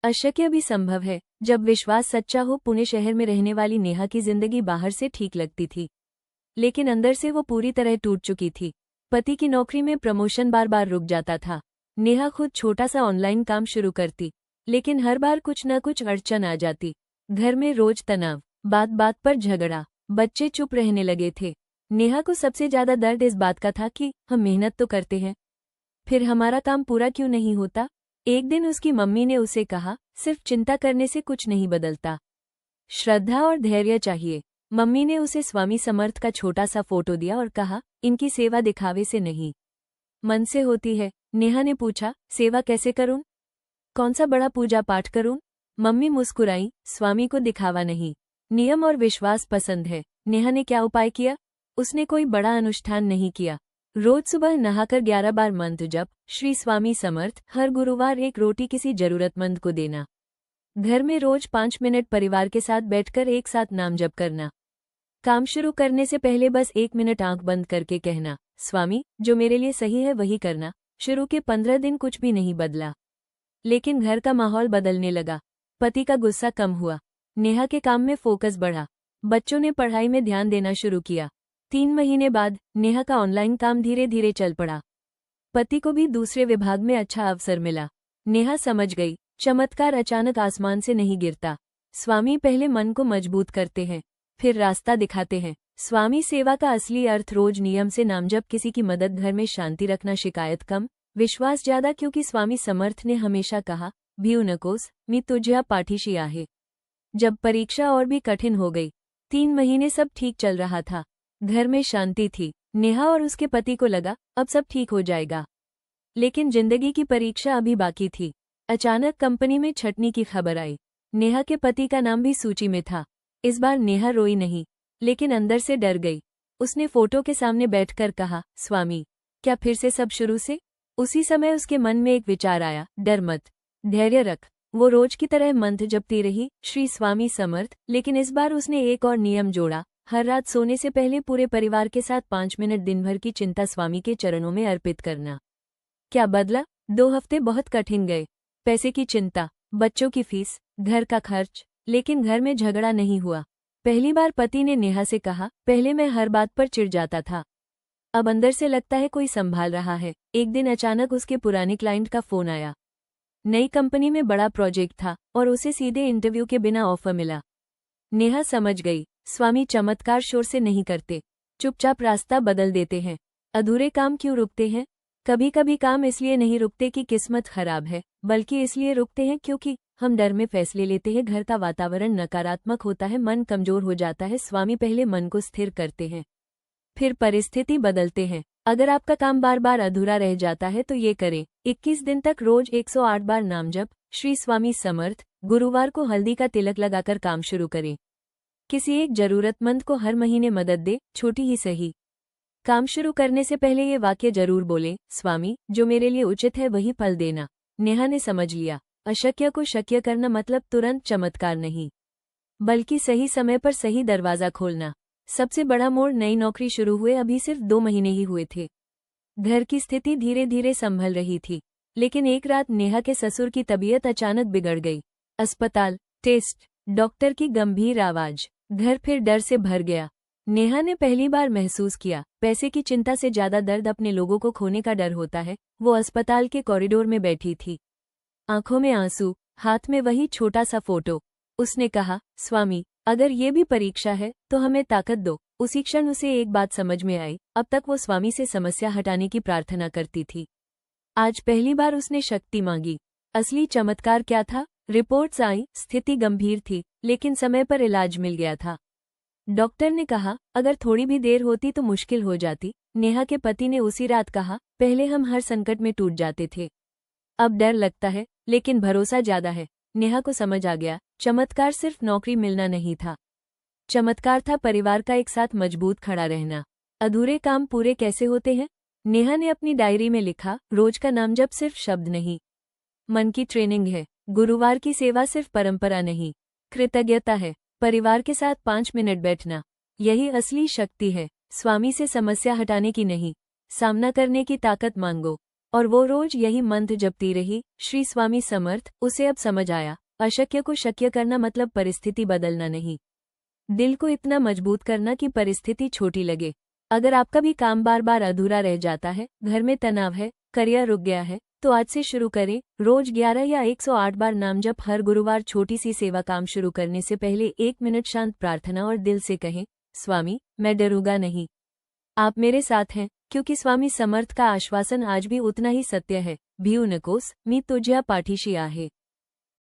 अशक्य भी संभव है। जब विश्वास सच्चा हो। पुणे शहर में रहने वाली नेहा की जिंदगी बाहर से ठीक लगती थी, लेकिन अंदर से वो पूरी तरह टूट चुकी थी। पति की नौकरी में प्रमोशन बार बार रुक जाता था। नेहा खुद छोटा सा ऑनलाइन काम शुरू करती, लेकिन हर बार कुछ न कुछ अड़चन आ जाती। घर में रोज तनाव, बात बात पर झगड़ा, बच्चे चुप रहने लगे थे। नेहा को सबसे ज्यादा दर्द इस बात का था कि हम मेहनत तो करते हैं, फिर हमारा काम पूरा क्यों नहीं होता। एक दिन उसकी मम्मी ने उसे कहा, सिर्फ चिंता करने से कुछ नहीं बदलता, श्रद्धा और धैर्य चाहिए। मम्मी ने उसे स्वामी समर्थ का छोटा सा फोटो दिया और कहा, इनकी सेवा दिखावे से नहीं, मन से होती है। नेहा ने पूछा, सेवा कैसे करूं? कौन सा बड़ा पूजा पाठ करूं? मम्मी मुस्कुराई, स्वामी को दिखावा नहीं, नियम और विश्वास पसंद है। नेहा ने क्या उपाय किया? उसने कोई बड़ा अनुष्ठान नहीं किया। रोज सुबह नहाकर 11 बार मंत्र जप, श्री स्वामी समर्थ। हर गुरुवार एक रोटी किसी जरूरतमंद को देना। घर में रोज 5 मिनट परिवार के साथ बैठकर एक साथ नाम जप करना। काम शुरू करने से पहले बस 1 मिनट आंख बंद करके कहना, स्वामी जो मेरे लिए सही है वही करना। शुरू के 15 दिन कुछ भी नहीं बदला, लेकिन घर का माहौल बदलने लगा। पति का गुस्सा कम हुआ, नेहा के काम में फोकस बढ़ा, बच्चों ने पढ़ाई में ध्यान देना शुरू किया। 3 महीने बाद नेहा का ऑनलाइन काम धीरे धीरे चल पड़ा। पति को भी दूसरे विभाग में अच्छा अवसर मिला। नेहा समझ गई, चमत्कार अचानक आसमान से नहीं गिरता। स्वामी पहले मन को मजबूत करते हैं, फिर रास्ता दिखाते हैं। स्वामी सेवा का असली अर्थ रोज नियम से नामजप, किसी की मदद, घर में शांति रखना, शिकायत कम, विश्वास ज्यादा। क्योंकि स्वामी समर्थ ने हमेशा कहा, भिऊ नकोस, मी तुझ्या पाठीशी आहे। जब परीक्षा और भी कठिन हो गई, 3 महीने सब ठीक चल रहा था, घर में शांति थी। नेहा और उसके पति को लगा, अब सब ठीक हो जाएगा। लेकिन जिंदगी की परीक्षा अभी बाकी थी। अचानक कंपनी में छटनी की खबर आई। नेहा के पति का नाम भी सूची में था। इस बार नेहा रोई नहीं, लेकिन अंदर से डर गई। उसने फोटो के सामने बैठकर कहा, स्वामी क्या फिर से सब शुरू से? उसी समय उसके मन में एक विचार आया, डर मत, धैर्य रख। वो रोज की तरह मंत्र जपती रही, श्री स्वामी समर्थ। लेकिन इस बार उसने एक और नियम जोड़ा, हर रात सोने से पहले पूरे परिवार के साथ 5 मिनट दिन भर की चिंता स्वामी के चरणों में अर्पित करना। क्या बदला? 2 हफ्ते बहुत कठिन गए। पैसे की चिंता, बच्चों की फीस, घर का खर्च, लेकिन घर में झगड़ा नहीं हुआ। पहली बार पति ने नेहा से कहा, पहले मैं हर बात पर चिढ़ जाता था, अब अंदर से लगता है कोई संभाल रहा है। एक दिन अचानक उसके पुराने क्लाइंट का फोन आया। नई कंपनी में बड़ा प्रोजेक्ट था और उसे सीधे इंटरव्यू के बिना ऑफर मिला। नेहा समझ गई, स्वामी चमत्कार शोर से नहीं करते, चुपचाप रास्ता बदल देते हैं। अधूरे काम क्यों रुकते हैं? कभी कभी काम इसलिए नहीं रुकते कि किस्मत खराब है, बल्कि इसलिए रुकते हैं क्योंकि हम डर में फैसले लेते हैं। घर का वातावरण नकारात्मक होता है, मन कमजोर हो जाता है। स्वामी पहले मन को स्थिर करते हैं, फिर परिस्थिति बदलते हैं। अगर आपका काम बार बार अधूरा रह जाता है तो ये करें, 21 दिन तक रोज 108 बार नाम जप, श्री स्वामी समर्थ। गुरुवार को हल्दी का तिलक लगाकर काम शुरू करें। किसी एक जरूरतमंद को हर महीने मदद दे, छोटी ही सही। काम शुरू करने से पहले ये वाक्य जरूर बोलें, स्वामी जो मेरे लिए उचित है वही फल देना। नेहा ने समझ लिया, अशक्य को शक्य करना मतलब तुरंत चमत्कार नहीं, बल्कि सही समय पर सही दरवाजा खोलना। सबसे बड़ा मोड़, नई नौकरी शुरू हुए अभी सिर्फ 2 महीने ही हुए थे। घर की स्थिति धीरे धीरे संभल रही थी, लेकिन एक रात नेहा के ससुर की तबीयत अचानक बिगड़ गई। अस्पताल, टेस्ट, डॉक्टर की गंभीर आवाज, घर फिर डर से भर गया। नेहा ने पहली बार महसूस किया, पैसे की चिंता से ज्यादा दर्द अपने लोगों को खोने का डर होता है। वो अस्पताल के कॉरिडोर में बैठी थी, आंखों में आंसू, हाथ में वही छोटा सा फोटो। उसने कहा, स्वामी अगर ये भी परीक्षा है तो हमें ताकत दो। उसी क्षण उसे एक बात समझ में आई, अब तक वो स्वामी से समस्या हटाने की प्रार्थना करती थी, आज पहली बार उसने शक्ति मांगी। असली चमत्कार क्या था? रिपोर्ट्स आई, स्थिति गंभीर थी, लेकिन समय पर इलाज मिल गया था। डॉक्टर ने कहा, अगर थोड़ी भी देर होती तो मुश्किल हो जाती। नेहा के पति ने उसी रात कहा, पहले हम हर संकट में टूट जाते थे, अब डर लगता है, लेकिन भरोसा ज्यादा है। नेहा को समझ आ गया, चमत्कार सिर्फ नौकरी मिलना नहीं था, चमत्कार था परिवार का एक साथ मजबूत खड़ा रहना। अधूरे काम पूरे कैसे होते हैं? नेहा ने अपनी डायरी में लिखा, रोज का नाम जप सिर्फ शब्द नहीं, मन की ट्रेनिंग है। गुरुवार की सेवा सिर्फ परंपरा नहीं, कृतज्ञता है। परिवार के साथ 5 मिनट बैठना, यही असली शक्ति है। स्वामी से समस्या हटाने की नहीं, सामना करने की ताकत मांगो। और वो रोज यही मंत्र जपती रही, श्री स्वामी समर्थ। उसे अब समझ आया, अशक्य को शक्य करना मतलब परिस्थिति बदलना नहीं, दिल को इतना मजबूत करना कि परिस्थिति छोटी लगे। अगर आपका भी काम बार बार अधूरा रह जाता है, घर में तनाव है, करियर रुक गया है, तो आज से शुरू करें। रोज 11 या 108 बार नाम जप। हर गुरुवार छोटी सी सेवा। काम शुरू करने से पहले 1 मिनट शांत प्रार्थना और दिल से कहें, स्वामी मैं डरूंगा नहीं, आप मेरे साथ हैं। क्योंकि स्वामी समर्थ का आश्वासन आज भी उतना ही सत्य है। भिऊ नकोस मी तुझ्या पाठीशी आहे।